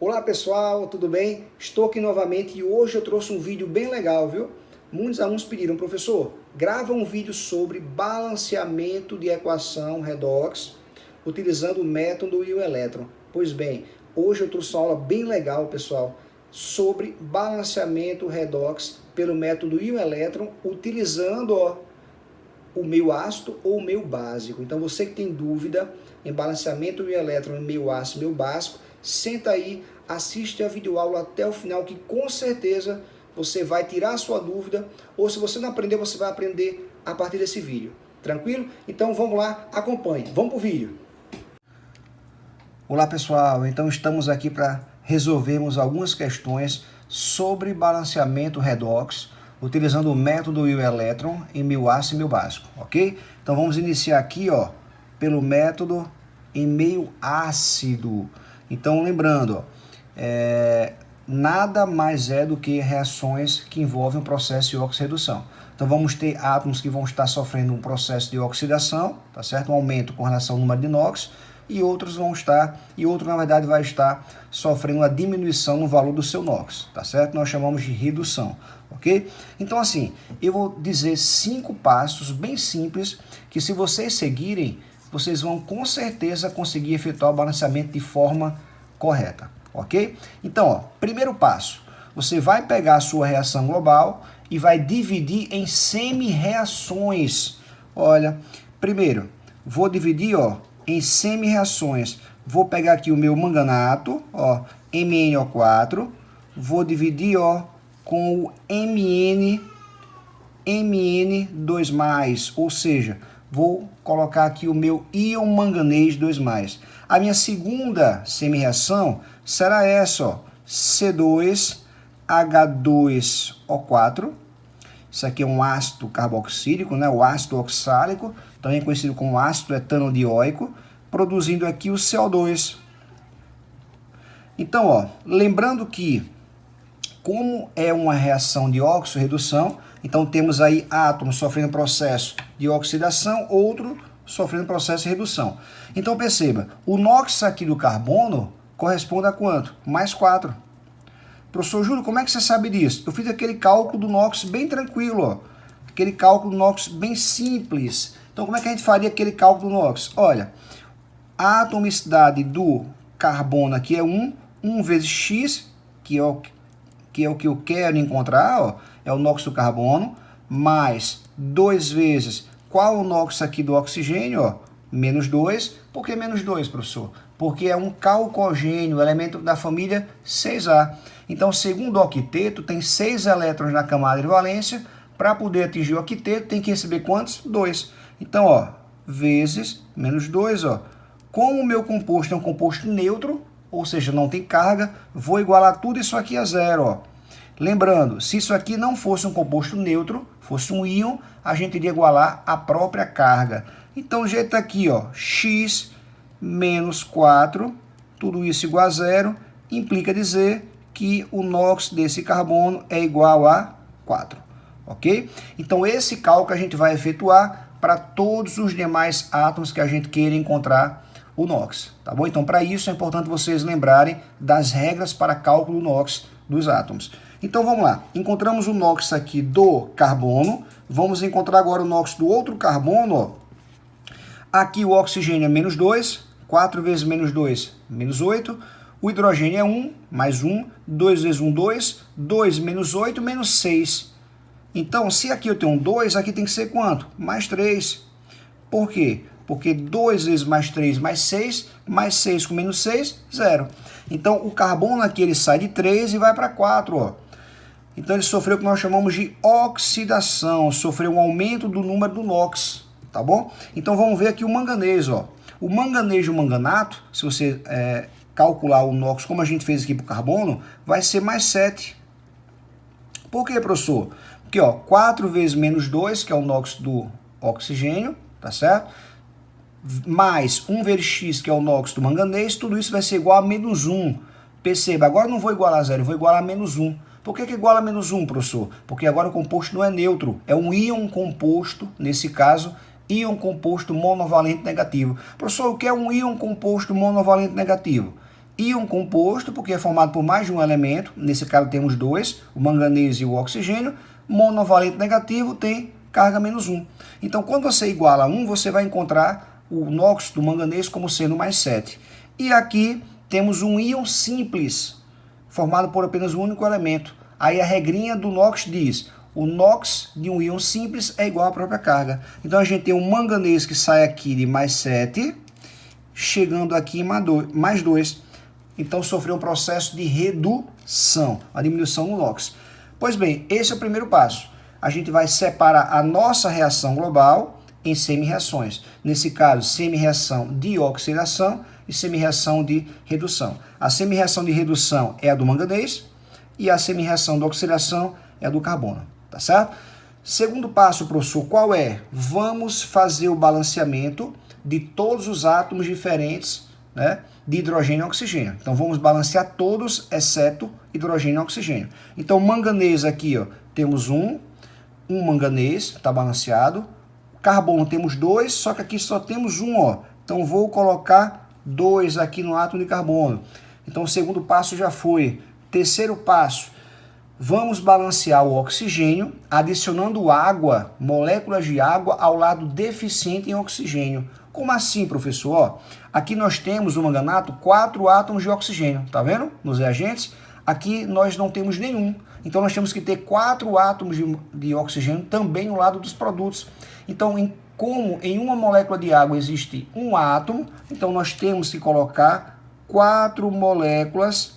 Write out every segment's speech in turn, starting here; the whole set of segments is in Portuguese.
Olá pessoal, tudo bem? Estou aqui novamente e hoje eu trouxe um vídeo bem legal, viu? Muitos alunos pediram, professor, grava um vídeo sobre balanceamento de equação redox utilizando o método e o elétron. Pois bem, hoje eu trouxe uma aula bem legal, pessoal, sobre balanceamento redox pelo método e o elétron utilizando o meio ácido ou o meio básico. Então você que tem dúvida em balanceamento e elétron em meio ácido e meio básico, senta aí, assiste a videoaula até o final que com certeza você vai tirar a sua dúvida, ou se você não aprender, você vai aprender a partir desse vídeo. Tranquilo? Então vamos lá, acompanhe. Vamos para o vídeo. Olá pessoal, então estamos aqui para resolvermos algumas questões sobre balanceamento redox utilizando o método e o elétron em meio ácido e meio básico, ok? Então vamos iniciar aqui, pelo método em meio ácido. Então lembrando, nada mais é do que reações que envolvem o processo de oxirredução. Então vamos ter átomos que vão estar sofrendo um processo de oxidação, tá certo? Um aumento com relação ao número de NOx, e outros na verdade vai estar sofrendo uma diminuição no valor do seu NOx, tá certo? Nós chamamos de redução, ok? Então assim, eu vou dizer 5 passos bem simples que se vocês seguirem, vocês vão com certeza conseguir efetuar o balanceamento de forma correta, ok? Então, primeiro passo, você vai pegar a sua reação global e vai dividir em semi-reações. Olha, primeiro, vou dividir, em semi-reações. Vou pegar aqui o meu manganato, MnO4, vou dividir, com o Mn2+, ou seja, vou colocar aqui o meu íon manganês 2+. A minha segunda semi-reação será essa, C2H2O4. Isso aqui é um ácido carboxílico, né? O ácido oxálico, também conhecido como ácido etanodioico, produzindo aqui o CO2. Então, lembrando que, como é uma reação de oxirredução, então temos aí átomos sofrendo processo de oxidação, outro sofrendo processo de redução. Então perceba, o NOx aqui do carbono corresponde a quanto? Mais 4. Professor Júlio, como é que você sabe disso? Eu fiz aquele cálculo do NOx bem tranquilo, aquele cálculo do NOx bem simples. Então como é que a gente faria aquele cálculo do NOx? Olha, a atomicidade do carbono aqui é 1 vezes X, que é o que eu quero encontrar, é o NOx do carbono, mais 2 vezes, qual o NOx aqui do oxigênio? Menos 2. Por que menos 2, professor? Porque é um calcogênio, elemento da família 6A. Então, segundo o octeto, tem 6 elétrons na camada de valência. Para poder atingir o octeto, tem que receber quantos? 2. Então, vezes menos 2, Como o meu composto é um composto neutro, ou seja, não tem carga, vou igualar tudo isso aqui a zero, Lembrando, se isso aqui não fosse um composto neutro, fosse um íon, a gente iria igualar a própria carga. Então, o jeito aqui, x menos 4, tudo isso igual a zero, implica dizer que o NOx desse carbono é igual a 4, ok? Então, esse cálculo a gente vai efetuar para todos os demais átomos que a gente queira encontrar o NOx, tá bom? Então, para isso é importante vocês lembrarem das regras para cálculo do NOx dos átomos. Então, vamos lá. Encontramos o NOx aqui do carbono. Vamos encontrar agora o NOx do outro carbono, Aqui o oxigênio é menos 2. 4 vezes menos 2, menos 8. O hidrogênio é 1, mais 1. 2 vezes 1, 2. 2 menos 8, menos 6. Então, se aqui eu tenho um 2, aqui tem que ser quanto? Mais 3. Por quê? Porque 2 vezes mais 3 mais 6 com menos 6, 0. Então, o carbono aqui ele sai de 3 e vai para 4, Então, ele sofreu o que nós chamamos de oxidação, sofreu um aumento do número do NOx, tá bom? Então, vamos ver aqui o manganês, O manganês e o manganato, se você calcular o NOx como a gente fez aqui para o carbono, vai ser mais 7. Por quê, professor? Porque, 4 vezes menos 2, que é o NOx do oxigênio, tá certo? Mais 1 vezes X, que é o NOx do manganês, tudo isso vai ser igual a menos 1. Perceba, agora não vou igualar a 0, eu vou igualar a menos 1. Por que iguala a menos 1, professor? Porque agora o composto não é neutro, é um íon composto, nesse caso, íon composto monovalente negativo. Professor, o que é um íon composto monovalente negativo? íon composto, porque é formado por mais de um elemento, nesse caso temos dois, o manganês e o oxigênio. Monovalente negativo tem carga -1. Então, quando você iguala 1, você vai encontrar o NOx do manganês como sendo mais 7. E aqui temos um íon simples, formado por apenas um único elemento. Aí a regrinha do NOx diz, o NOx de um íon simples é igual à própria carga. Então a gente tem um manganês que sai aqui de mais 7, chegando aqui em mais 2. Então sofreu um processo de redução, a diminuição no NOx. Pois bem, esse é o primeiro passo. A gente vai separar a nossa reação global em semi-reações. Nesse caso, semi-reação de oxidação e semi-reação de redução. A semi-reação de redução é a do manganês e a semi-reação de oxidação é a do carbono, tá certo? Segundo passo, professor, qual é? Vamos fazer o balanceamento de todos os átomos diferentes, né, de hidrogênio e oxigênio. Então vamos balancear todos, exceto hidrogênio e oxigênio. Então manganês aqui, ó, temos um manganês, está balanceado. Carbono temos 2, só que aqui só temos um, ó. Então vou colocar 2 aqui no átomo de carbono. Então o segundo passo já foi. Terceiro passo, vamos balancear o oxigênio, adicionando água, moléculas de água ao lado deficiente em oxigênio. Como assim, professor? Ó, aqui nós temos no manganato 4 átomos de oxigênio, tá vendo? Nos reagentes. Aqui nós não temos nenhum. Então nós temos que ter 4 átomos de oxigênio também no lado dos produtos. Então, como em uma molécula de água existe um átomo, então nós temos que colocar 4 moléculas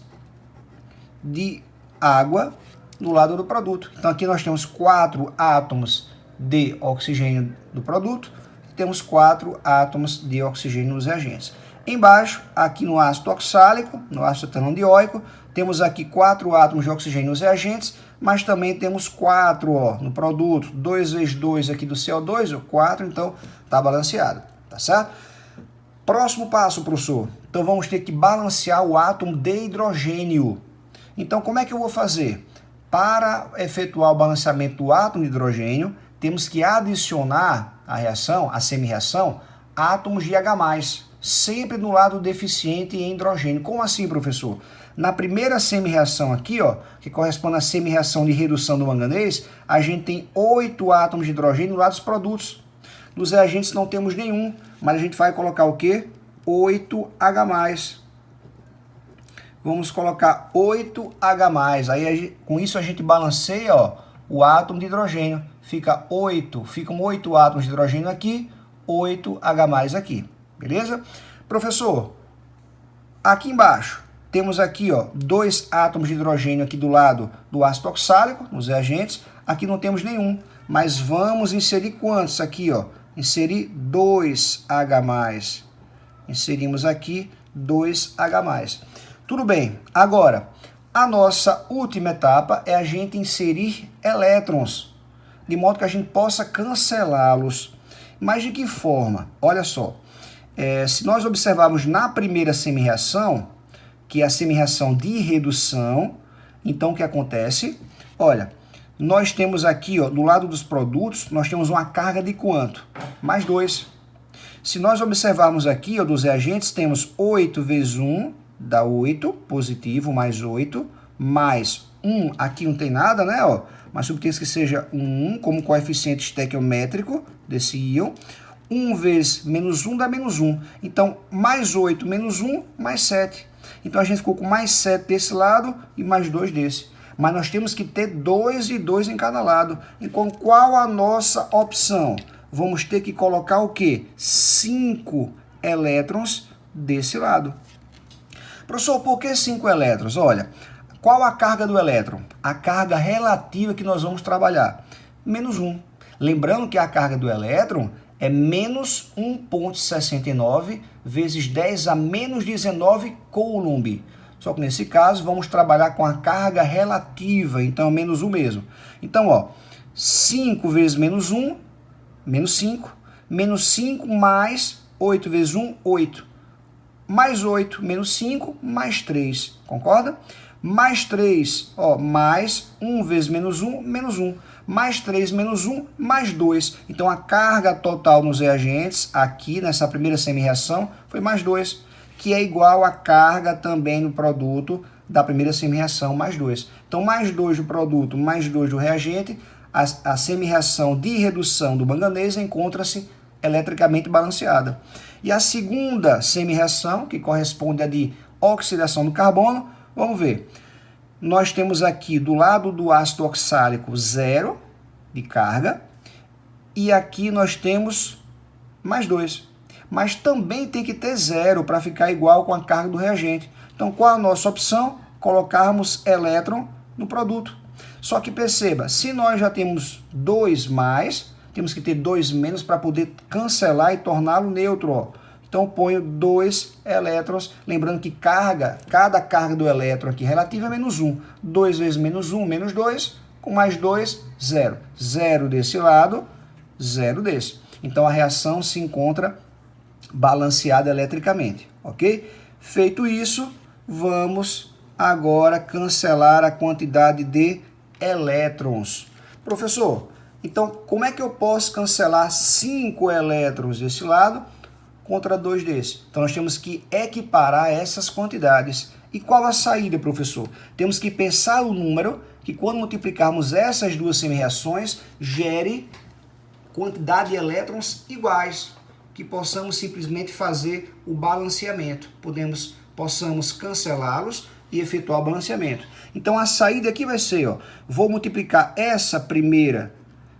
de água no lado do produto. Então aqui nós temos 4 átomos de oxigênio do produto, temos 4 átomos de oxigênio nos reagentes. Embaixo, aqui no ácido oxálico, no ácido etanondioico, temos aqui 4 átomos de oxigênio nos reagentes, mas também temos 4 no produto, 2 vezes 2 aqui do CO2, 4, então está balanceado, tá certo? Próximo passo, professor. Então vamos ter que balancear o átomo de hidrogênio. Então como é que eu vou fazer? Para efetuar o balanceamento do átomo de hidrogênio, temos que adicionar a reação, a semi-reação, átomos de H+, sempre no lado deficiente em hidrogênio. Como assim, professor? Na primeira semi-reação aqui, ó, que corresponde à semi-reação de redução do manganês, a gente tem 8 átomos de hidrogênio no lado dos produtos. Nos reagentes não temos nenhum, mas a gente vai colocar o quê? 8H+. Vamos colocar 8H+. Aí com isso a gente balanceia, ó, o átomo de hidrogênio. Ficam 8 átomos de hidrogênio aqui, 8H+ aqui. Beleza? Professor, aqui embaixo temos aqui, ó, 2 átomos de hidrogênio aqui do lado do ácido oxálico, nos reagentes. Aqui não temos nenhum, mas vamos inserir quantos aqui, ó? Inserir 2H+. Inserimos aqui 2H+. Tudo bem. Agora, a nossa última etapa é a gente inserir elétrons, de modo que a gente possa cancelá-los. Mas de que forma? Olha só. Se nós observarmos na primeira semi-reação, que é a semi-reação de redução, então o que acontece? Olha, nós temos aqui, ó, do lado dos produtos, nós temos uma carga de quanto? Mais 2. Se nós observarmos aqui, ó, dos reagentes, temos 8 vezes 1, dá 8, positivo, mais 8, mais 1, aqui não tem nada, né? Ó, mas subtexto que seja 1 como coeficiente estequiométrico desse íon. 1 vezes menos 1 dá menos 1. Então, mais 8 menos 1, mais 7. Então, a gente ficou com mais 7 desse lado e mais 2 desse. Mas nós temos que ter 2 e 2 em cada lado. Então, qual a nossa opção? Vamos ter que colocar o quê? 5 elétrons desse lado. Professor, por que 5 elétrons? Olha, qual a carga do elétron? A carga relativa que nós vamos trabalhar. Menos 1. Lembrando que a carga do elétron é menos 1,69 vezes 10 a menos 19 coulomb. Só que nesse caso vamos trabalhar com a carga relativa, então é menos 1 mesmo. Então, ó, 5 vezes menos 1, menos 5. Menos 5 mais 8 vezes 1, 8. Mais 8, menos 5, mais 3. Concorda? Mais 3, ó, mais 1 vezes menos 1, menos 1. Mais 3, menos 1, mais 2. Então, a carga total nos reagentes, aqui nessa primeira semi-reação, foi mais 2. que é igual à carga também no produto da primeira semi-reação, mais 2. Então, mais 2 do produto, mais 2 do reagente, a semi-reação de redução do manganês encontra-se eletricamente balanceada. E a segunda semi-reação, que corresponde à de oxidação do carbono, vamos ver. Nós temos aqui do lado do ácido oxálico 0 de carga, e aqui nós temos mais 2. Mas também tem que ter 0 para ficar igual com a carga do reagente. Então, qual a nossa opção? Colocarmos elétron no produto. Só que perceba, se nós já temos 2 mais, temos que ter 2 menos para poder cancelar e torná-lo neutro. Ó. Então, ponho 2 elétrons, lembrando que cada carga do elétron aqui relativa é menos 1. 2 vezes menos 1, menos 2, com mais 2, 0. 0 desse lado, 0 desse. Então, a reação se encontra balanceada eletricamente, ok? Feito isso, vamos agora cancelar a quantidade de elétrons. Professor, então como é que eu posso cancelar 5 elétrons desse lado contra 2 desse? Então nós temos que equiparar essas quantidades. E qual a saída, professor? Temos que pensar o número que quando multiplicarmos essas duas semi-reações, gere quantidade de elétrons iguais, que possamos simplesmente fazer o balanceamento. Possamos cancelá-los e efetuar o balanceamento. Então a saída aqui vai ser, ó, vou multiplicar essa primeira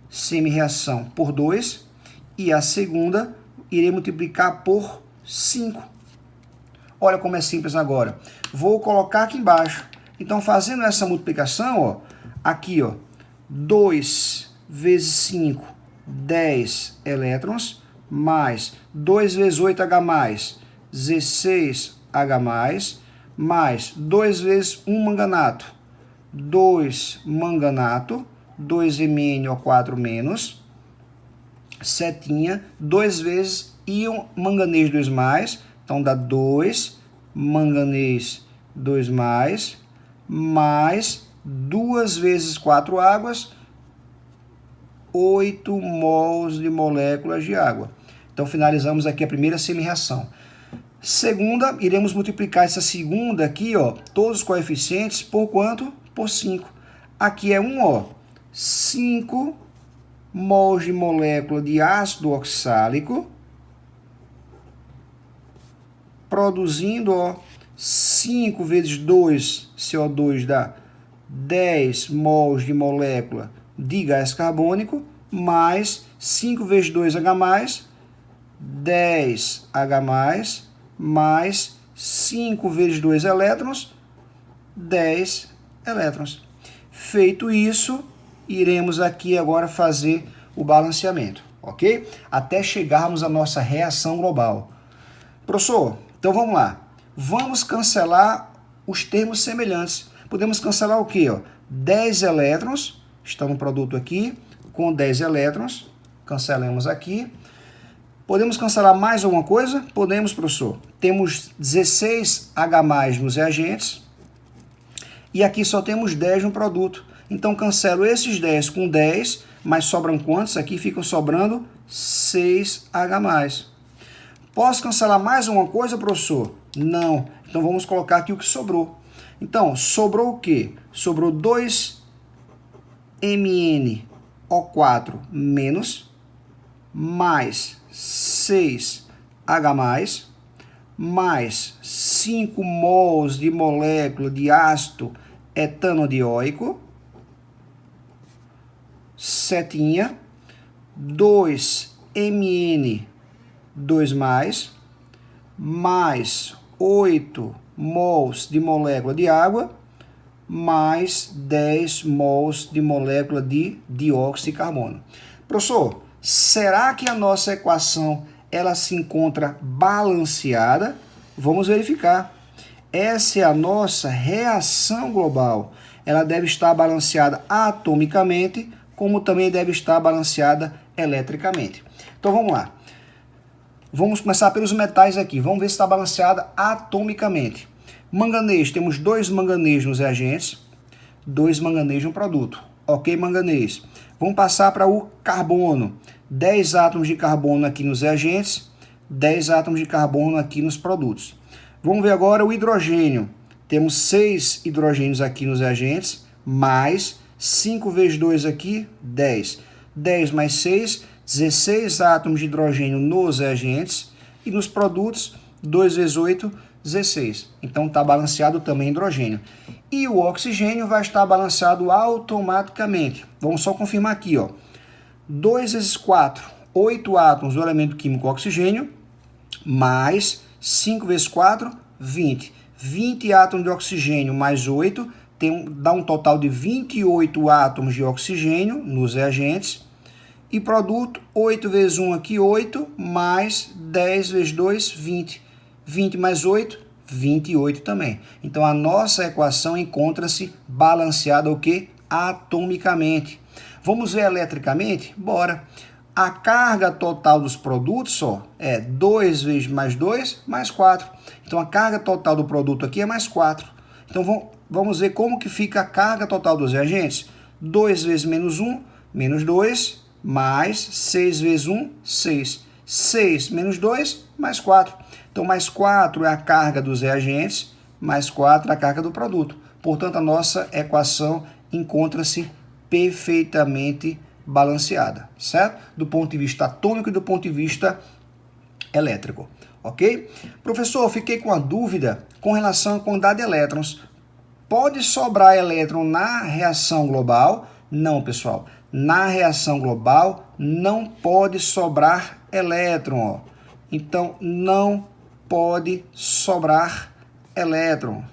semi-reação por 2 e a segunda irei multiplicar por 5. Olha como é simples agora. Vou colocar aqui embaixo. Então fazendo essa multiplicação, ó, aqui, ó, 2 vezes 5, 10 elétrons, mais 2 vezes 8H+, 16H+, mais 2 vezes 1 manganato, 2 manganato, 2MnO4-, setinha, 2 vezes íon manganês 2+, então dá 2 manganês 2+, mais 2 vezes 4 águas, 8 mols de moléculas de água. Então finalizamos aqui a primeira semi-reação. Segunda, iremos multiplicar essa segunda aqui, ó, todos os coeficientes, por quanto? Por 5. Aqui é 1, ó, 5 mols de molécula de ácido oxálico, produzindo, ó, 5 vezes 2 CO2 dá 10 mols de molécula de gás carbônico, mais 5 vezes 2H+, 10H+, mais 5 vezes 2 elétrons, 10 elétrons. Feito isso, iremos aqui agora fazer o balanceamento, ok? Até chegarmos à nossa reação global. Professor, então vamos lá. Vamos cancelar os termos semelhantes. Podemos cancelar o quê? Ó? 10 elétrons, está no produto aqui, com 10 elétrons, cancelamos aqui. Podemos cancelar mais alguma coisa? Podemos, professor. Temos 16H+ nos reagentes e aqui só temos 10 no produto. Então, cancelo esses 10 com 10, mas sobram quantos? Aqui ficam sobrando 6H+. Posso cancelar mais alguma coisa, professor? Não. Então, vamos colocar aqui o que sobrou. Então, sobrou o quê? Sobrou 2MnO4- mais 6H+, mais 5 mols de molécula de ácido etanodioico, setinha, 2Mn2+, mais 8 mols de molécula de água, mais 10 mols de molécula de dióxido de carbono. Professor, será que a nossa equação ela se encontra balanceada? Vamos verificar. Essa é a nossa reação global. Ela deve estar balanceada atomicamente, como também deve estar balanceada eletricamente. Então vamos lá. Vamos começar pelos metais aqui. Vamos ver se está balanceada atomicamente. Manganês, temos 2 manganês nos reagentes, 2 manganês no produto. Ok, manganês. Vamos passar para o carbono. 10 átomos de carbono aqui nos reagentes, 10 átomos de carbono aqui nos produtos. Vamos ver agora o hidrogênio. Temos 6 hidrogênios aqui nos reagentes, mais 5 vezes 2 aqui, 10. 10 mais 6, 16 átomos de hidrogênio nos reagentes. E nos produtos, 2 vezes 8, 16. Então está balanceado também hidrogênio. E o oxigênio vai estar balanceado automaticamente. Vamos só confirmar aqui, ó. 2 vezes 4, 8 átomos do elemento químico oxigênio, mais 5 vezes 4, 20. 20 átomos de oxigênio mais 8, dá um total de 28 átomos de oxigênio nos reagentes. E produto, 8 vezes 1 aqui, 8, mais 10 vezes 2, 20. 20 mais 8, 28 também. Então, a nossa equação encontra-se balanceada o quê? Atomicamente. Vamos ver eletricamente? Bora. A carga total dos produtos é 2 vezes mais 2, mais 4. Então, a carga total do produto aqui é mais 4. Então, vamos ver como que fica a carga total dos reagentes. 2 vezes menos 1, menos 2, mais 6 vezes 1, 6. 6 menos 2, mais 4. Então, mais 4 é a carga dos reagentes, mais 4 é a carga do produto. Portanto, a nossa equação encontra-se perfeitamente balanceada, certo? Do ponto de vista atômico e do ponto de vista elétrico, ok? Professor, fiquei com a dúvida com relação à quantidade de elétrons. Pode sobrar elétron na reação global? Não, pessoal. Na reação global não pode sobrar elétron. Ó. Então, não pode sobrar elétron.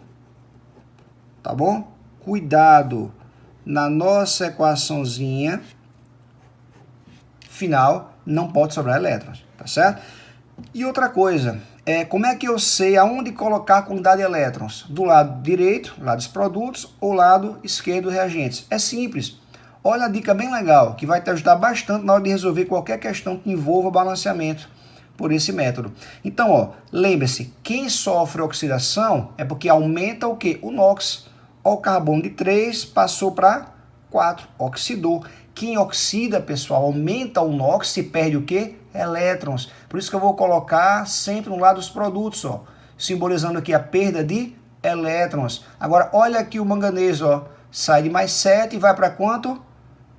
Tá bom? Cuidado. Na nossa equaçãozinha final, não pode sobrar elétrons, tá certo? E outra coisa, como é que eu sei aonde colocar a quantidade de elétrons? Do lado direito, lado dos produtos, ou lado esquerdo, reagentes? É simples. Olha a dica bem legal, que vai te ajudar bastante na hora de resolver qualquer questão que envolva balanceamento por esse método. Então, ó, lembre-se, quem sofre oxidação é porque aumenta o quê? O NOx. O carbono de 3 passou para 4, oxidou. Quem oxida, pessoal, aumenta o NOx, se perde o quê? Elétrons. Por isso que eu vou colocar sempre no lado dos produtos, ó, simbolizando aqui a perda de elétrons. Agora, olha aqui o manganês, ó, sai de mais 7 e vai para quanto?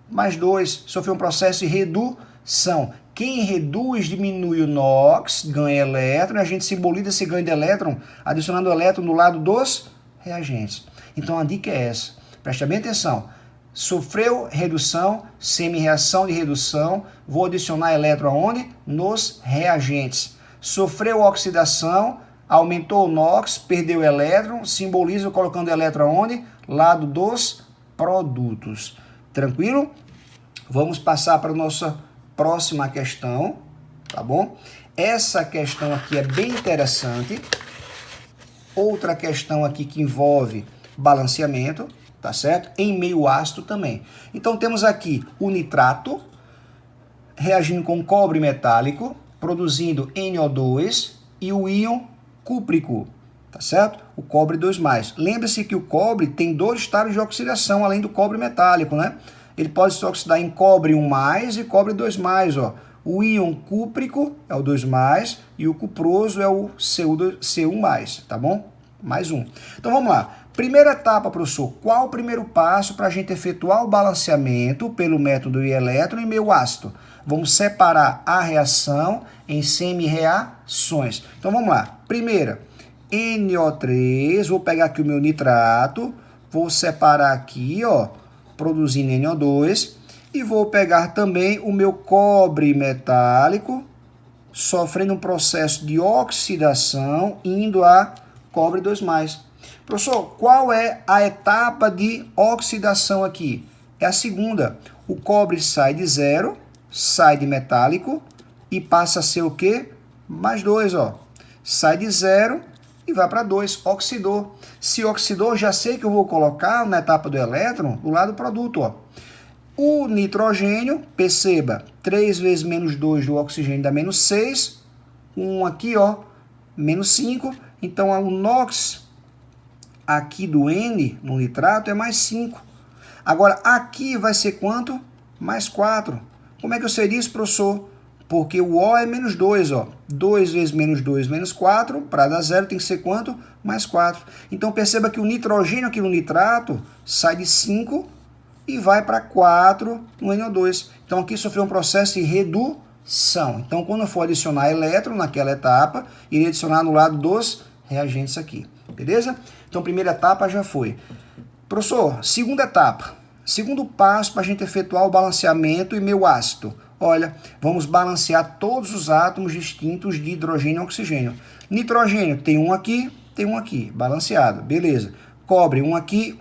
Mais 2. Sofreu um processo de redução. Quem reduz, diminui o NOx, ganha elétron, e a gente simboliza esse ganho de elétron, adicionando o elétron do lado dos reagentes. Então, a dica é essa. Preste bem atenção. Sofreu redução, semi-reação de redução, vou adicionar elétron aonde? Nos reagentes. Sofreu oxidação, aumentou o NOx, perdeu elétron, simboliza colocando elétron aonde? Lado dos produtos. Tranquilo? Vamos passar para a nossa próxima questão, tá bom? Essa questão aqui é bem interessante. Outra questão aqui que envolve balanceamento, tá certo? Em meio ácido também. Então temos aqui o nitrato reagindo com cobre metálico, produzindo NO2 e o íon cúprico, tá certo? O cobre 2+. Lembre-se que o cobre tem 2 estados de oxidação, além do cobre metálico, né? Ele pode se oxidar em cobre 1+ e cobre 2+, ó. O íon cúprico é o 2+, e o cuproso é o Cu+, tá bom? Mais um. Então vamos lá. Primeira etapa, professor. Qual o primeiro passo para a gente efetuar o balanceamento pelo método elétron em meio ácido? Vamos separar a reação em semi-reações. Então vamos lá. Primeira, NO3. Vou pegar aqui o meu nitrato. Vou separar aqui, ó, produzindo NO2. E vou pegar também o meu cobre metálico, sofrendo um processo de oxidação, indo a cobre 2+. Professor, qual é a etapa de oxidação aqui? É a segunda. O cobre sai de 0, sai de metálico e passa a ser o quê? Mais 2, ó. Sai de 0 e vai para 2, oxidou. Se oxidou, já sei que eu vou colocar na etapa do elétron do lado do produto, ó. O nitrogênio, perceba, 3 vezes menos 2 do oxigênio dá menos 6. Um aqui, ó, menos 5. Então, o NOx aqui do N, no nitrato, é mais 5. Agora, aqui vai ser quanto? Mais 4. Como é que eu sei disso, professor? Porque o O é menos 2, ó. 2 vezes menos 2 menos 4, para dar zero tem que ser quanto? Mais 4. Então perceba que o nitrogênio aqui no nitrato sai de 5 e vai para 4 no NO2. Então aqui sofreu um processo de redução. Então quando eu for adicionar elétron naquela etapa, irei adicionar no lado dos reagentes aqui. Beleza? Então primeira etapa já foi. Professor, segunda etapa. Segundo passo para a gente efetuar o balanceamento e meu ácido. Olha, vamos balancear todos os átomos distintos de hidrogênio e oxigênio. Nitrogênio tem um aqui, balanceado, beleza. Cobre, um aqui,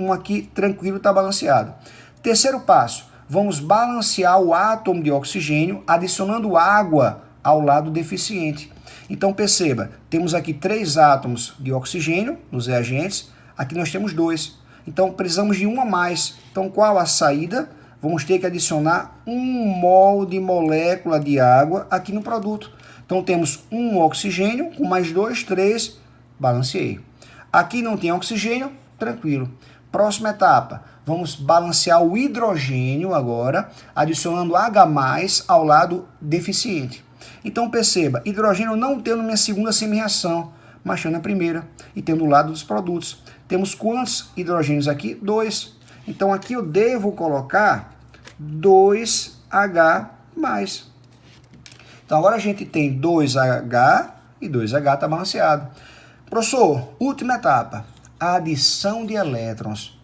tranquilo, está balanceado. Terceiro passo, vamos balancear o átomo de oxigênio adicionando água ao lado deficiente. Então perceba, temos aqui 3 átomos de oxigênio nos reagentes, aqui nós temos 2. Então precisamos de um a mais. Então qual a saída? Vamos ter que adicionar 1 mol de molécula de água aqui no produto. Então temos um oxigênio com mais 2, 3, balanceei. Aqui não tem oxigênio, tranquilo. Próxima etapa, vamos balancear o hidrogênio agora, adicionando H+, ao lado deficiente. Então perceba, hidrogênio não tendo minha segunda semi-reação, mas tendo a primeira, e tendo o lado dos produtos. Temos quantos hidrogênios aqui? 2. Então aqui eu devo colocar 2H+. Então agora a gente tem 2H e 2H está balanceado. Professor, última etapa, a adição de elétrons.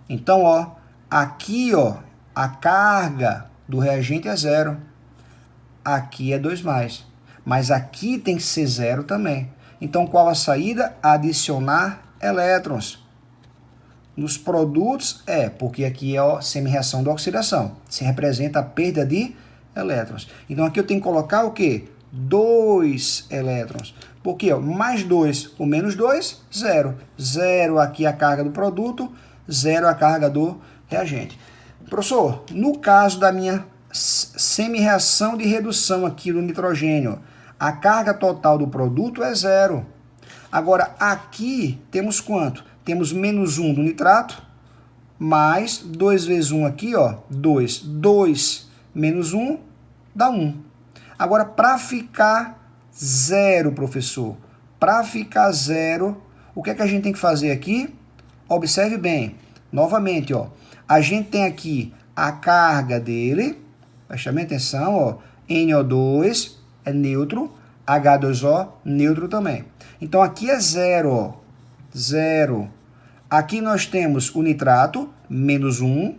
Então, ó, aqui, ó, a carga do reagente é 0. Aqui é 2+. Mas aqui tem que ser 0 também. Então, qual a saída? Adicionar elétrons. Nos produtos, porque aqui é semi-reação de oxidação. Se representa a perda de elétrons. Então, aqui eu tenho que colocar o quê? 2 elétrons. Porque, ó, mais 2 com menos 2, 0. 0 aqui a carga do produto, 0 a carga do reagente. Professor, no caso da minha semi-reação de redução aqui do nitrogênio, a carga total do produto é 0. Agora, aqui temos quanto? Temos menos 1 do nitrato, mais 2 vezes 1 aqui, ó, 2. 2 menos 1 dá 1. Agora, para ficar 0, professor, para ficar 0, o que é que a gente tem que fazer aqui? Observe bem, novamente, ó, a gente tem aqui a carga dele, preste bem atenção, ó, NO2 é neutro, H2O neutro também. Então, aqui é 0, ó, 0. Aqui nós temos o nitrato, menos 1.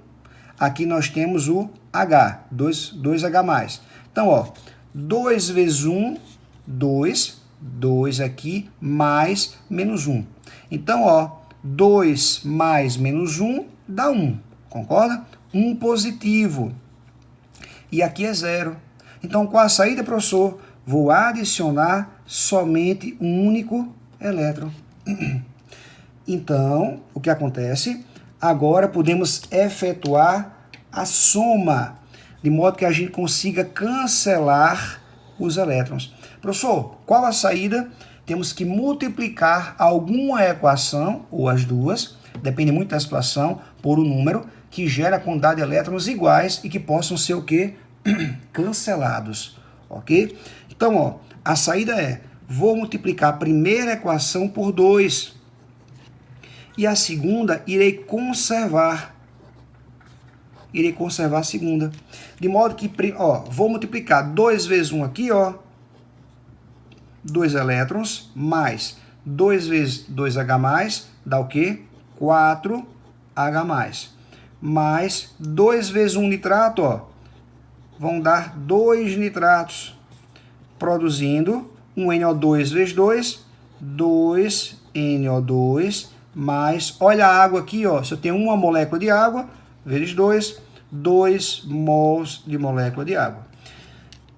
Aqui nós temos o H, 2H+. Então, ó, 2 vezes 1, 2. 2 aqui, mais menos 1. Então, ó, 2 mais menos 1 dá 1. Concorda? 1 positivo. E aqui é 0. Então, qual a saída, professor? Vou adicionar somente um único elétron. Então, o que acontece? Agora podemos efetuar a soma, de modo que a gente consiga cancelar os elétrons. Professor, qual a saída? Temos que multiplicar alguma equação, ou as duas, depende muito da situação, por um número que gera a quantidade de elétrons iguais e que possam ser o quê? Cancelados, ok? Então, ó, a saída é, vou multiplicar a primeira equação por 2. E a segunda irei conservar. Irei conservar a segunda. De modo que, ó, vou multiplicar 2 vezes 1 aqui, ó. 2 elétrons, mais 2 vezes 2H+, dá o quê? 4H+. Mais 2 vezes 1 nitrato, ó. Vão dar 2 nitratos. Produzindo um NO2 vezes 2, 2NO2, mais, olha a água aqui, ó, se eu tenho uma molécula de água, vezes 2, 2 mols de molécula de água.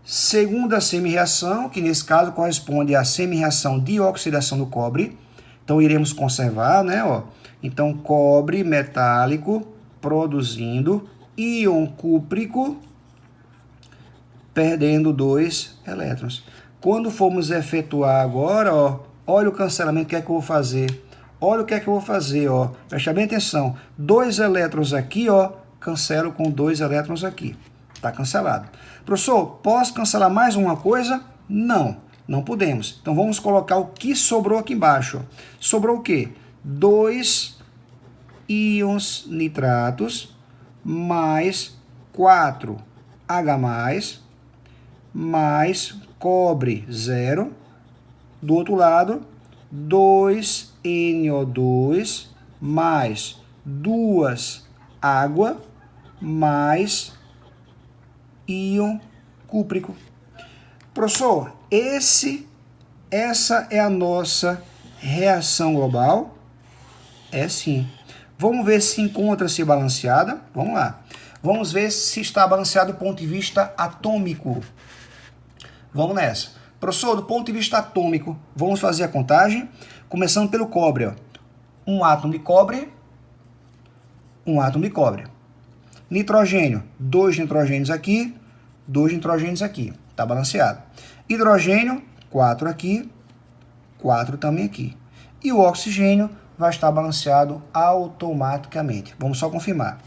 Segunda semi-reação, que nesse caso corresponde à semi-reação de oxidação do cobre. Então, iremos conservar, né, ó. Então, cobre metálico produzindo íon cúprico, perdendo 2 elétrons. Quando formos efetuar agora, ó, olha o cancelamento, o que é que eu vou fazer? Olha o que é que eu vou fazer, ó. Presta bem atenção. 2 elétrons aqui, ó, cancelo com 2 elétrons aqui. Está cancelado. Professor, posso cancelar mais uma coisa? Não, não podemos. Então vamos colocar o que sobrou aqui embaixo. Sobrou o quê? 2 íons nitratos mais 4H+, mais cobre 0. Do outro lado, 2NO2 mais 2 água mais íon cúprico. Professor, essa é a nossa reação global? É sim. Vamos ver se encontra-se balanceada. Vamos lá. Vamos ver se está balanceado do ponto de vista atômico. Vamos nessa. Professor, do ponto de vista atômico, vamos fazer a contagem, começando pelo cobre. Ó. Um átomo de cobre. Nitrogênio, 2 nitrogênios aqui, 2 nitrogênios aqui. Está balanceado. Hidrogênio, 4 aqui, 4 também aqui. E o oxigênio vai estar balanceado automaticamente. Vamos só confirmar.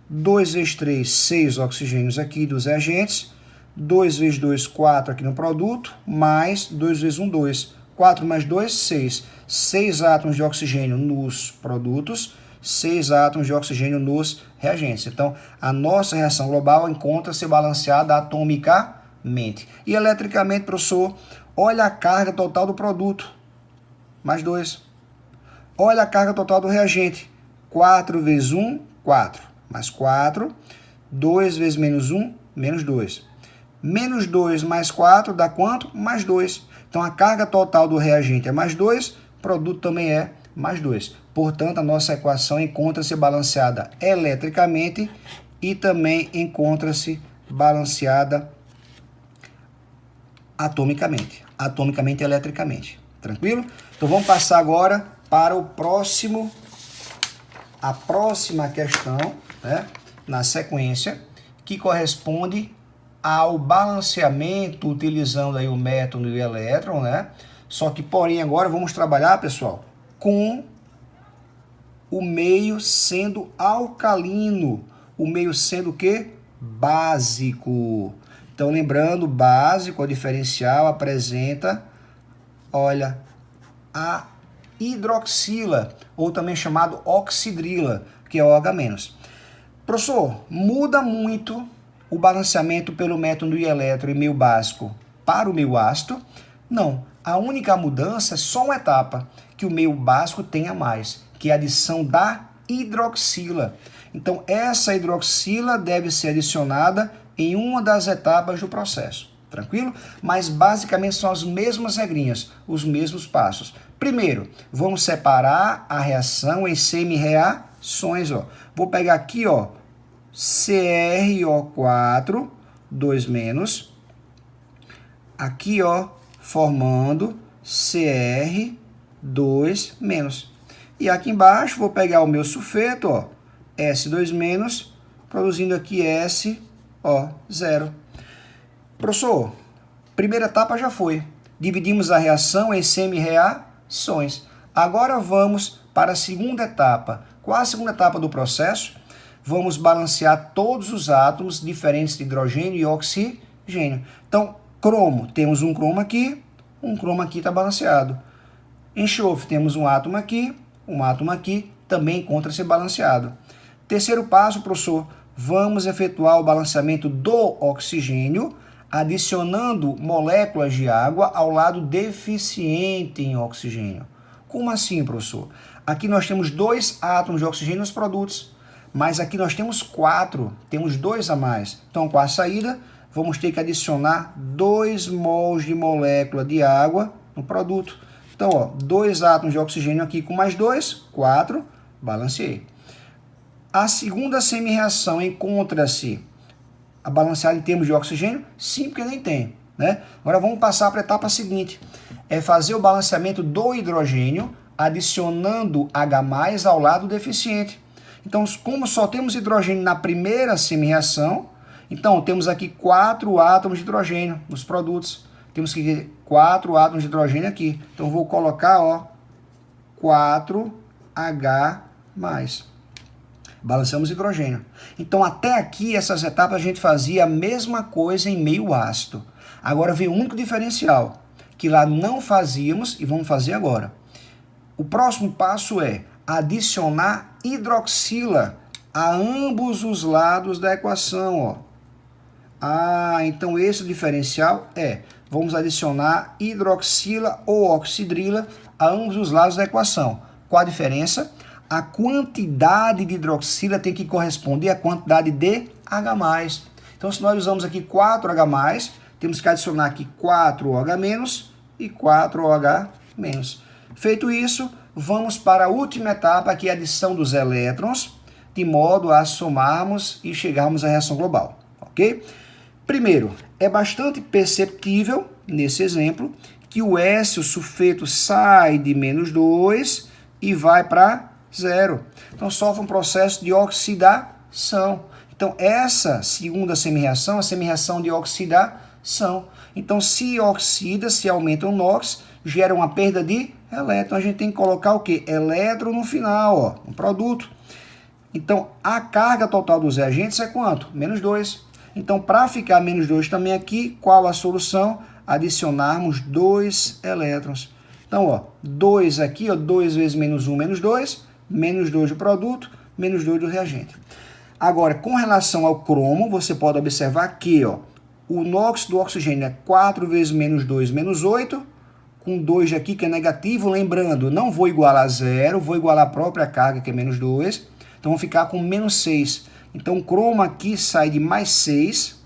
2 vezes 3, 6 oxigênios aqui dos reagentes. 2 vezes 2, 4 aqui no produto. Mais 2 vezes 1, 2. 4 mais 2, 6. 6 átomos de oxigênio nos produtos. 6 átomos de oxigênio nos reagentes. Então, a nossa reação global encontra-se balanceada atomicamente. E eletricamente, professor, olha a carga total do produto. Mais 2. Olha a carga total do reagente. 4 vezes 1, 4. Mais 4. 2 vezes menos 1, menos 2. Menos 2 mais 4 dá quanto? Mais 2. Então, a carga total do reagente é mais 2, o produto também é mais 2. Portanto, a nossa equação encontra-se balanceada eletricamente e também encontra-se balanceada atomicamente. Atomicamente e eletricamente. Tranquilo? Então, vamos passar agora para a próxima questão, né, na sequência, que corresponde ao balanceamento utilizando aí o método e o elétron, né? Só que, porém, agora vamos trabalhar, pessoal, com o meio sendo alcalino. O meio sendo o quê? Básico. Então, lembrando, básico, o diferencial apresenta, olha, a hidroxila, ou também chamado oxidrila, que é OH-. Professor, muda muito o balanceamento pelo método elétron e meio básico para o meio ácido? Não. A única mudança é só uma etapa que o meio básico tem a mais, que é a adição da hidroxila. Então, essa hidroxila deve ser adicionada em uma das etapas do processo. Tranquilo? Mas basicamente são as mesmas regrinhas, os mesmos passos. Primeiro, vamos separar a reação em semi-reações. Ó. Vou pegar aqui, ó, CrO4, 2-. Aqui, ó, formando Cr2-. E aqui embaixo vou pegar o meu sulfeto, ó, S2-, produzindo aqui SO0. Professor, primeira etapa já foi. Dividimos a reação em semi-reações. Agora vamos para a segunda etapa. Qual a segunda etapa do processo? Vamos balancear todos os átomos diferentes de hidrogênio e oxigênio. Então, cromo, temos um cromo aqui está balanceado. Enxofre, temos um átomo aqui também encontra-se balanceado. Terceiro passo, professor, vamos efetuar o balanceamento do oxigênio, adicionando moléculas de água ao lado deficiente em oxigênio. Como assim, professor? Aqui nós temos 2 átomos de oxigênio nos produtos, mas aqui nós temos 4, temos 2 a mais. Então, com a saída, vamos ter que adicionar 2 mols de molécula de água no produto. Então, ó, 2 átomos de oxigênio aqui com mais 2, 4, balanceei. A segunda semi-reação encontra-se balanceada em termos de oxigênio? Sim, porque nem tem, né? Agora vamos passar para a etapa seguinte. É fazer o balanceamento do hidrogênio, adicionando H+ ao lado deficiente. Então, como só temos hidrogênio na primeira semi-reação, então temos aqui 4 átomos de hidrogênio nos produtos. Temos que ter 4 átomos de hidrogênio aqui. Então, vou colocar, ó, 4H+. Balanceamos hidrogênio. Então, até aqui, essas etapas, a gente fazia a mesma coisa em meio ácido. Agora vem o único diferencial, que lá não fazíamos e vamos fazer agora. O próximo passo é adicionar hidroxila a ambos os lados da equação, ó. Então esse diferencial vamos adicionar hidroxila ou oxidrila a ambos os lados da equação. Qual a diferença? A quantidade de hidroxila tem que corresponder à quantidade de H+. Então, se nós usamos aqui 4H+, temos que adicionar aqui 4OH- e 4OH-. Feito isso, vamos para a última etapa, que é a adição dos elétrons, de modo a somarmos e chegarmos à reação global, ok? Primeiro, é bastante perceptível, nesse exemplo, que o S, o sulfeto, sai de -2 e vai para 0. Então, sofre um processo de oxidação. Então, essa segunda semi-reação é a semi-reação de oxidação. Então, se oxida, se aumenta o NOx, gera uma perda de elétron. A gente tem que colocar o quê? Elétron no final, ó, no produto. Então, a carga total dos reagentes é quanto? -2. Então, para ficar -2 também aqui, qual a solução? Adicionarmos 2 elétrons. Então, ó, 2 aqui, ó, 2 vezes -1, -2, -2 do produto, -2 do reagente. Agora, com relação ao cromo, você pode observar que, ó, o NOx do oxigênio é 4 vezes -2, -8, com 2 aqui que é negativo. Lembrando, não vou igualar a 0, vou igualar a própria carga, que é -2. Então, vou ficar com -6. Então, o cromo aqui sai de +6,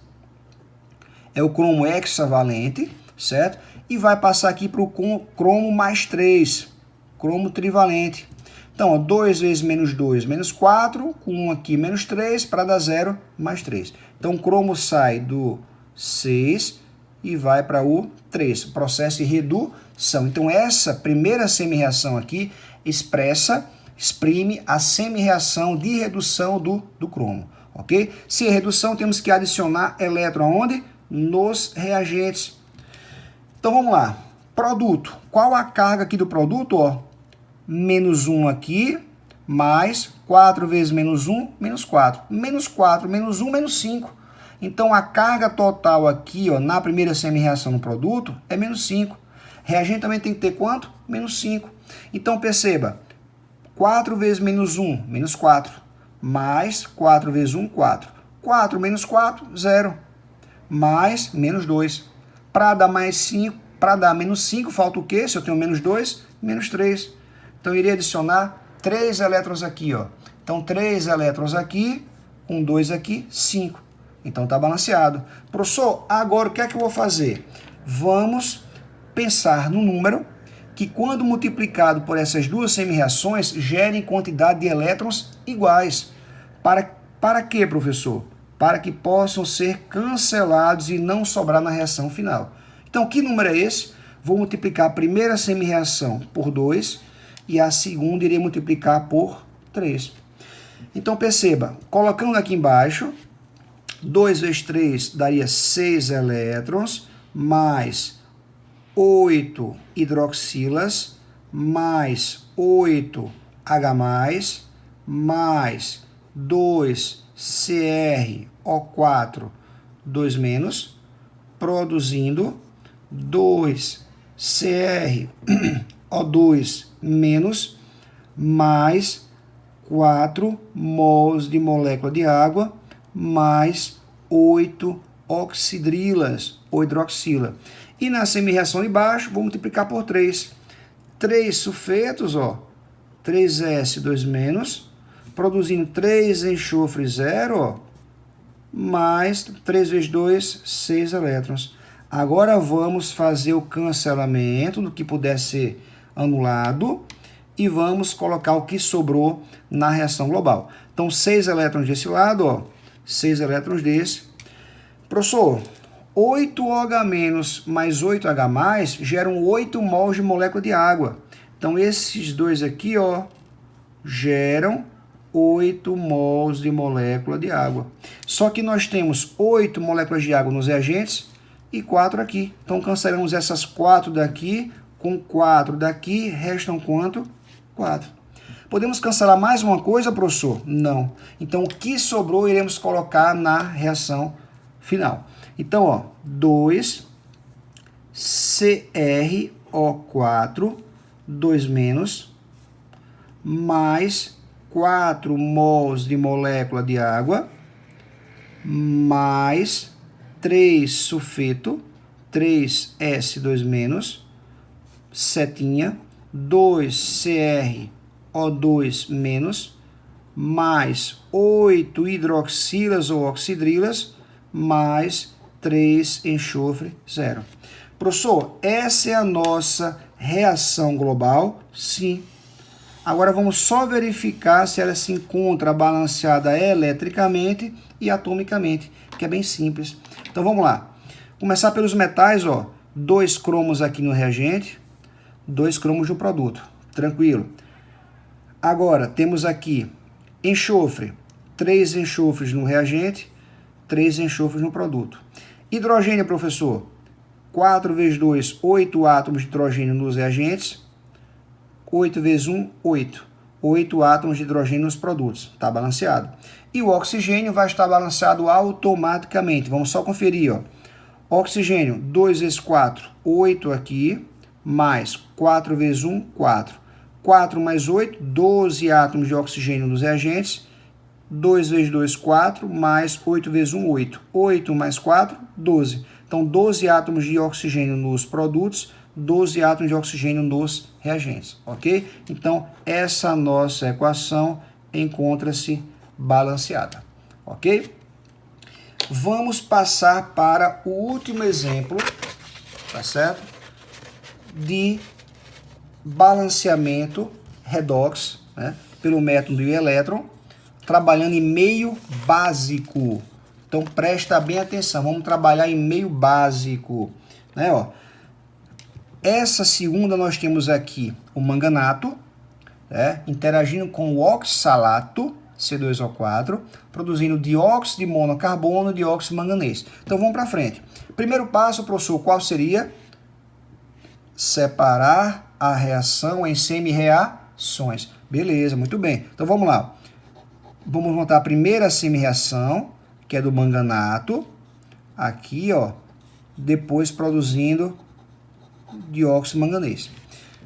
é o cromo hexavalente, certo? E vai passar aqui para o cromo +3, cromo trivalente. Então, ó, 2 vezes -2, -4, com 1 aqui, -3, para dar 0, +3. Então, o cromo sai do 6 e vai para o 3, processo de redução. Então, essa primeira semi-reação aqui exprime a semi-reação de redução do cromo, ok? Se é redução, temos que adicionar elétron aonde? Nos reagentes. Então, vamos lá. Produto. Qual a carga aqui do produto? Ó, -1 aqui, mais 4 vezes -1, -4. -4, -1, -5. Então, a carga total aqui, ó, na primeira semi-reação no produto é -5. Reagente também tem que ter quanto? -5. Então, perceba, 4 vezes -1, -4. Mais 4 vezes 1, 4. 4 menos 4, 0. Mais -2. Para dar -5, para dar -5, falta o quê? Se eu tenho -2, -3. Então, eu iria adicionar 3 elétrons aqui, ó. Então, 3 elétrons aqui, 1, 2 aqui, 5. Então, está balanceado. Professor, agora o que é que eu vou fazer? Vamos pensar no número que, quando multiplicado por essas duas semi-reações, gerem quantidade de elétrons iguais. Para quê, professor? Para que possam ser cancelados e não sobrar na reação final. Então, que número é esse? Vou multiplicar a primeira semi-reação por 2 e a segunda irei multiplicar por 3. Então, perceba, colocando aqui embaixo, 2 vezes 3 daria 6 elétrons, mais 8 hidroxilas, mais 8 H+, mais 2 CrO4, 2-, produzindo 2 CrO2-, mais 4 mols de molécula de água, mais 8 oxidrilas ou hidroxila. E na semi-reação de baixo, vou multiplicar por 3. 3 sulfetos, ó, 3S, 2-, produzindo 3 enxofre 0, ó, mais 3 vezes 2, 6 elétrons. Agora vamos fazer o cancelamento do que puder ser anulado e vamos colocar o que sobrou na reação global. Então, 6 elétrons desse lado, ó, 6 elétrons desse. Professor, 8OH- mais 8H+, geram 8 mols de molécula de água. Então, esses dois aqui, ó, geram 8 mols de molécula de água. Só que nós temos 8 moléculas de água nos reagentes e 4 aqui. Então, cancelamos essas 4 daqui com 4 daqui, restam quanto? 4. Podemos cancelar mais uma coisa, professor? Não. Então, o que sobrou iremos colocar na reação final. Então, ó, 2CrO4, 2 menos, mais 4 mols de molécula de água, mais 3 sulfeto, 3S2-, setinha, 2CrO2-, mais 8 hidroxilas ou oxidrilas, mais 3 enxofre, 0. Professor, essa é a nossa reação global? Sim. Agora vamos só verificar se ela se encontra balanceada eletricamente e atomicamente, que é bem simples. Então vamos lá. Começar pelos metais, ó. 2 cromos aqui no reagente, 2 cromos no produto. Tranquilo. Agora temos aqui enxofre, 3 enxofres no reagente, 3 enxofres no produto. Hidrogênio, professor, 4 vezes 2, 8 átomos de hidrogênio nos reagentes, 8 vezes 1, 8. 8 átomos de hidrogênio nos produtos. Está balanceado. E o oxigênio vai estar balanceado automaticamente. Vamos só conferir, ó. Oxigênio, 2 vezes 4, 8 aqui, mais 4 vezes 1, 4. 4 mais 8, 12 átomos de oxigênio nos reagentes. 2 vezes 2, 4, mais 8 vezes 1, 8. 8 mais 4, 12. Então, 12 átomos de oxigênio nos produtos, 12 átomos de oxigênio nos reagentes, ok? Então, essa nossa equação encontra-se balanceada, ok? Vamos passar para o último exemplo, tá certo? De balanceamento redox, né? Pelo método de elétron, trabalhando em meio básico. Então, presta bem atenção, vamos trabalhar em meio básico, né, ó. Essa segunda nós temos aqui o manganato, interagindo com o oxalato, C2O4, produzindo dióxido de monocarbono e dióxido de manganês. Então vamos para frente. Primeiro passo, professor, qual seria? Separar a reação em semi-reações. Beleza, muito bem. Então vamos lá. Vamos montar a primeira semi-reação, que é do manganato. Aqui, ó, depois produzindo dióxido de manganês.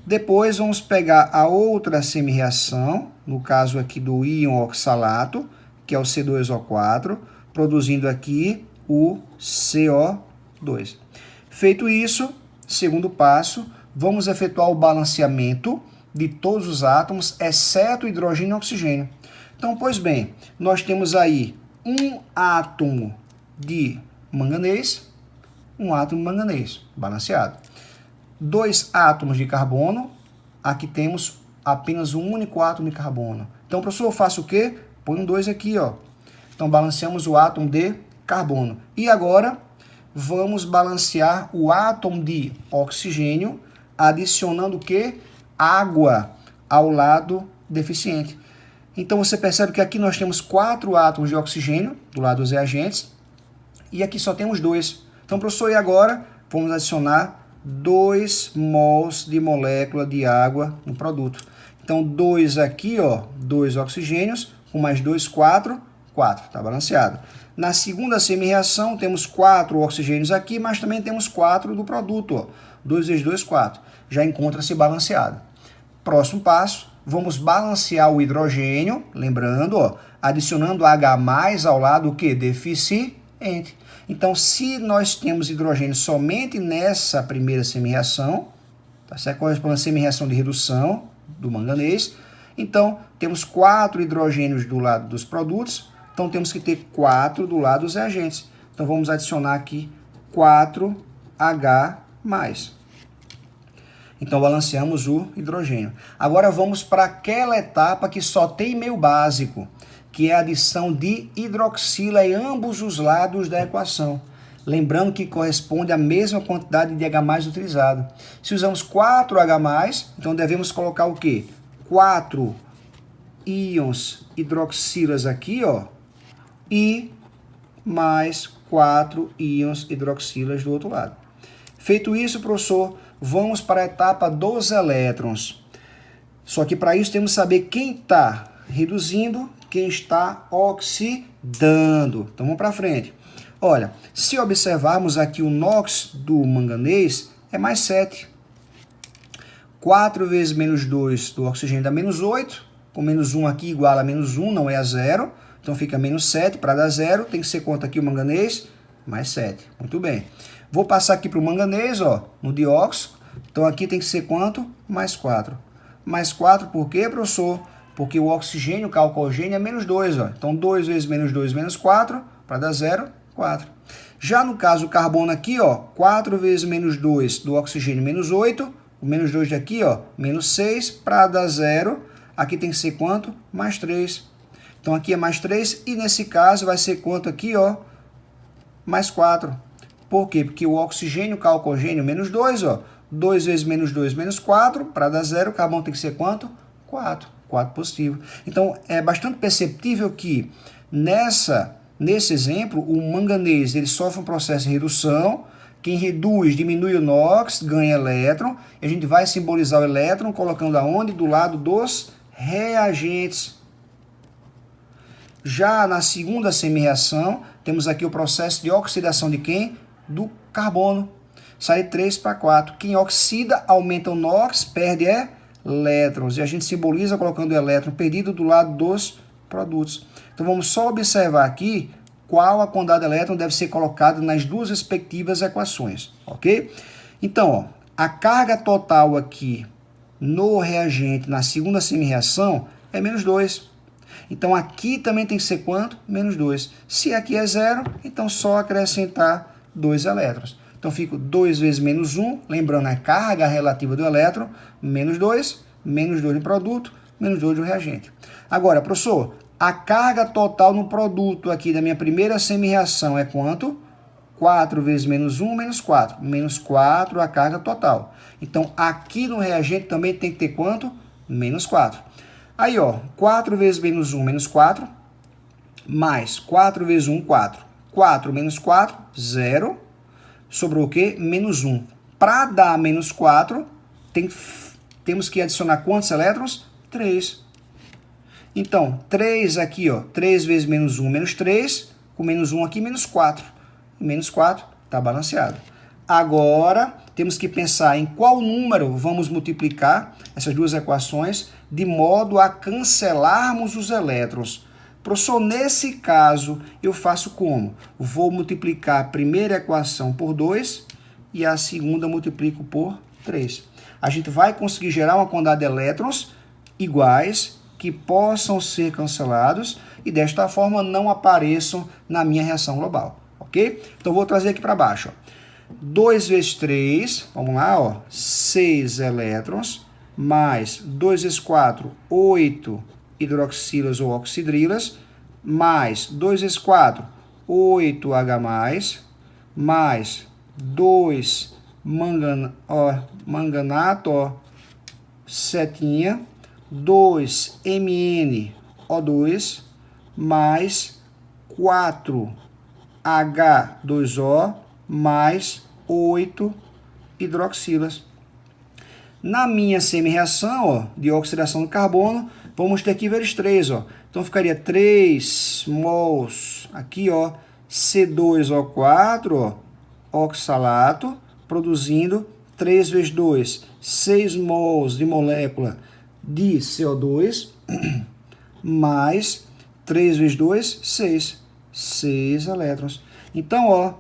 Depois vamos pegar a outra semi-reação, no caso aqui do íon oxalato, que é o C2O4, produzindo aqui o CO2. Feito isso, segundo passo, vamos efetuar o balanceamento de todos os átomos, exceto o hidrogênio e o oxigênio. Então, pois bem, nós temos aí um átomo de manganês, balanceado. 2 átomos de carbono, aqui temos apenas um único átomo de carbono. Então, professor, eu faço o quê? Põe um 2 aqui, ó. Então, balanceamos o átomo de carbono. E agora, vamos balancear o átomo de oxigênio, adicionando o quê? Água ao lado deficiente. Então, você percebe que aqui nós temos 4 átomos de oxigênio, do lado dos reagentes, e aqui só temos 2. Então, professor, e agora? Vamos adicionar 2 mols de molécula de água no produto. Então, 2 aqui, ó, 2 oxigênios, com mais 2, 4, 4, está balanceado. Na segunda semi-reação, temos 4 oxigênios aqui, mas também temos 4 do produto, ó. 2 vezes 2, 4. Já encontra-se balanceado. Próximo passo, vamos balancear o hidrogênio, lembrando, ó, adicionando H+ ao lado, o que? Deficiente. Então, se nós temos hidrogênio somente nessa primeira semi-reação, tá certo? Corresponde à semi-reação de redução do manganês. Então, temos 4 hidrogênios do lado dos produtos, então temos que ter 4 do lado dos reagentes. Então, vamos adicionar aqui 4H+. Então, balanceamos o hidrogênio. Agora, vamos para aquela etapa que só tem meio básico, que é a adição de hidroxila em ambos os lados da equação. Lembrando que corresponde à mesma quantidade de H+ utilizado. Se usamos 4H+, então devemos colocar o quê? 4 íons hidroxilas aqui, ó, e mais 4 íons hidroxilas do outro lado. Feito isso, professor, vamos para a etapa dos elétrons. Só que para isso temos que saber quem está reduzindo, quem está oxidando. Então vamos para frente. Olha, se observarmos aqui o NOx do manganês é mais 7. 4 vezes menos 2 do oxigênio dá menos 8. Com menos 1 aqui igual a menos 1, não é a 0. Então fica menos 7. Para dar 0, tem que ser quanto aqui o manganês? Mais 7. Muito bem. Vou passar aqui para o manganês, ó, no dióxido. Então aqui tem que ser quanto? Mais 4. Mais 4 por quê, professor? Porque o oxigênio, o calcogênio é menos 2. Ó. Então 2 vezes menos 2 menos 4. Para dar 0, 4. Já no caso do carbono aqui, ó, 4 vezes menos 2 do oxigênio menos 8. O menos 2 daqui, ó, menos 6. Para dar 0, aqui tem que ser quanto? Mais 3. Então aqui é mais 3 e nesse caso vai ser quanto aqui, ó? Mais 4. Por quê? Porque o oxigênio, o calcogênio, menos 2, ó. 2 vezes menos 2, menos 4. Para dar 0, o carbono tem que ser quanto? 4. 4 positivo. Então é bastante perceptível que nesse exemplo, o manganês ele sofre um processo de redução. Quem reduz, diminui o NOx, ganha elétron. E a gente vai simbolizar o elétron colocando aonde? Do lado dos reagentes. Já na segunda semi-reação, temos aqui o processo de oxidação de quem? Do carbono. Sai 3 para 4. Quem oxida, aumenta o NOx, perde elétrons. E a gente simboliza colocando o elétron perdido do lado dos produtos. Então vamos só observar aqui qual a quantidade de elétron deve ser colocada nas duas respectivas equações, ok? Então, ó, a carga total aqui no reagente, na segunda semi-reação, é menos 2. Então, aqui também tem que ser quanto? Menos 2. Se aqui é 0, então só acrescentar 2 elétrons. Então, fica 2 vezes menos 1, lembrando a carga relativa do elétron, menos 2 no produto, menos 2 no reagente. Agora, professor, a carga total no produto aqui da minha primeira semi-reação é quanto? 4 vezes menos 1, menos 4. Menos 4 a carga total. Então, aqui no reagente também tem que ter quanto? Menos 4. Aí, ó, 4 vezes menos 1, menos 4. Mais 4 vezes 1, 4. 4 menos 4, 0. Sobrou o quê? Menos 1. Para dar menos 4, temos que adicionar quantos elétrons? 3. Então, 3 aqui, ó, 3 vezes menos 1, menos 3, com menos 1 aqui, menos 4. Menos 4 está balanceado. Agora, temos que pensar em qual número vamos multiplicar essas duas equações de modo a cancelarmos os elétrons. Professor, nesse caso, eu faço como? Vou multiplicar a primeira equação por 2 e a segunda multiplico por 3. A gente vai conseguir gerar uma quantidade de elétrons iguais que possam ser cancelados e desta forma não apareçam na minha reação global, ok? Então vou trazer aqui para baixo, ó. 2 vezes 3, vamos lá, ó, 6 elétrons, mais 2 vezes 4, 8 hidroxilas ou oxidrilas, mais 2 vezes 4, 8H+, mais 2 manganato, ó, setinha, 2 MnO2 mais 4 H2O mais 8 hidroxilas. Na minha semi-reação, ó, de oxidação do carbono, vamos ter que ver os 3. Ó. Então ficaria 3 mols aqui, ó, C2O4, ó, oxalato, produzindo 3 vezes 2, 6 mols de molécula de CO2, mais 3 vezes 2, 6. 6 elétrons. Então, ó,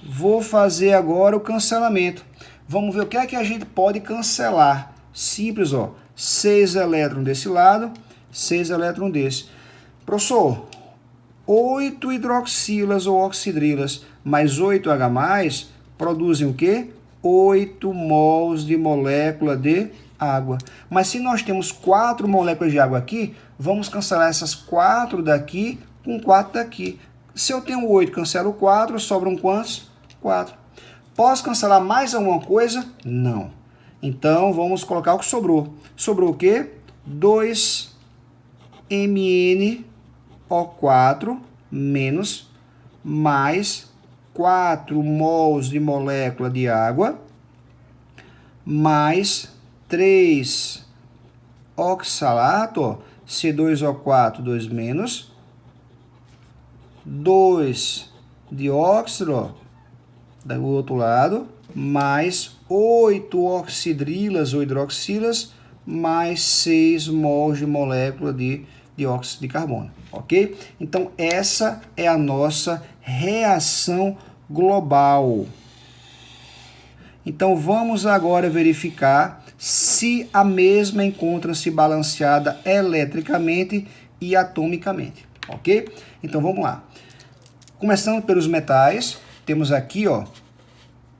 vou fazer agora o cancelamento. Vamos ver o que é que a gente pode cancelar. Simples, ó. 6 elétrons desse lado, 6 elétrons desse. Professor, 8 hidroxilas ou oxidrilas mais 8H+, produzem o quê? 8 mols de molécula de água. Mas se nós temos 4 moléculas de água aqui, vamos cancelar essas 4 daqui com 4 daqui. Se eu tenho 8, cancelo 4, sobram quantos? 4. Posso cancelar mais alguma coisa? Não. Então, vamos colocar o que sobrou. Sobrou o quê? 2 MnO4 menos mais 4 mols de molécula de água mais 3 oxalato, ó, C2O4, 2 menos, 2 dióxido, ó, do outro lado, mais 8 oxidrilas ou hidroxilas, mais 6 mols de molécula de dióxido de carbono, ok? Então, essa é a nossa reação global. Então, vamos agora verificar se a mesma encontra-se balanceada eletricamente e atomicamente, ok? Então, vamos lá. Começando pelos metais, temos aqui, ó,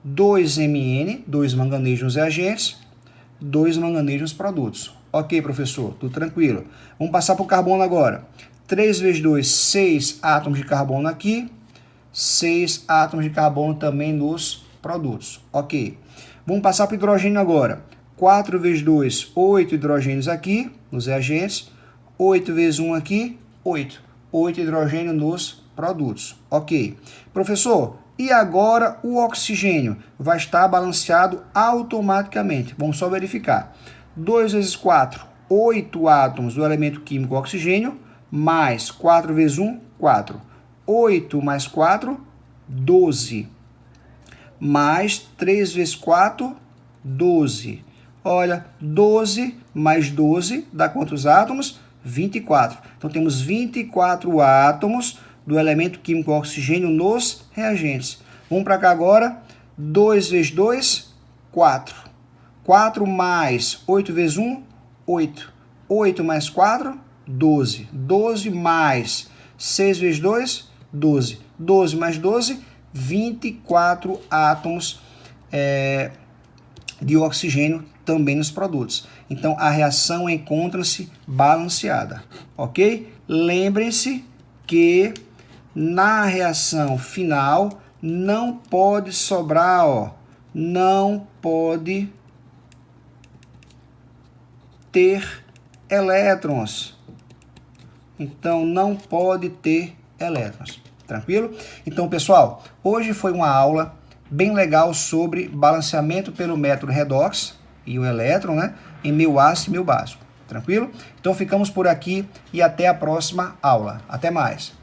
2Mn, 2 manganês nos reagentes, 2 manganês nos produtos. Ok, professor, tudo tranquilo. Vamos passar para o carbono agora. 3 vezes 2, 6 átomos de carbono aqui, 6 átomos de carbono também nos produtos. Ok. Vamos passar para o hidrogênio agora. 4 vezes 2, 8 hidrogênios aqui, nos reagentes. 8 vezes 1 aqui, 8. 8 hidrogênio nos produtos. Ok. Professor, e agora o oxigênio vai estar balanceado automaticamente. Vamos só verificar. 2 vezes 4, 8 átomos do elemento químico oxigênio, mais 4 vezes 1, 4. 8 mais 4, 12. Mais 3 vezes 4, 12. Olha, 12 mais 12 dá quantos átomos? 24. Então, temos 24 átomos do elemento químico oxigênio nos reagentes. Vamos para cá agora. 2 vezes 2, 4. 4 mais 8 vezes 1, 8. 8 mais 4, 12. 12 mais 6 vezes 2, 12. 12 mais 12, 24 átomos de oxigênio também nos produtos. Então, a reação encontra-se balanceada, ok? Lembrem-se que na reação final não pode sobrar, ó, não pode ter elétrons. Então, não pode ter elétrons. Tranquilo? Então, pessoal, hoje foi uma aula bem legal sobre balanceamento pelo método redox e o elétron, né, em meio ácido e meio básico. Tranquilo? Então, ficamos por aqui e até a próxima aula. Até mais!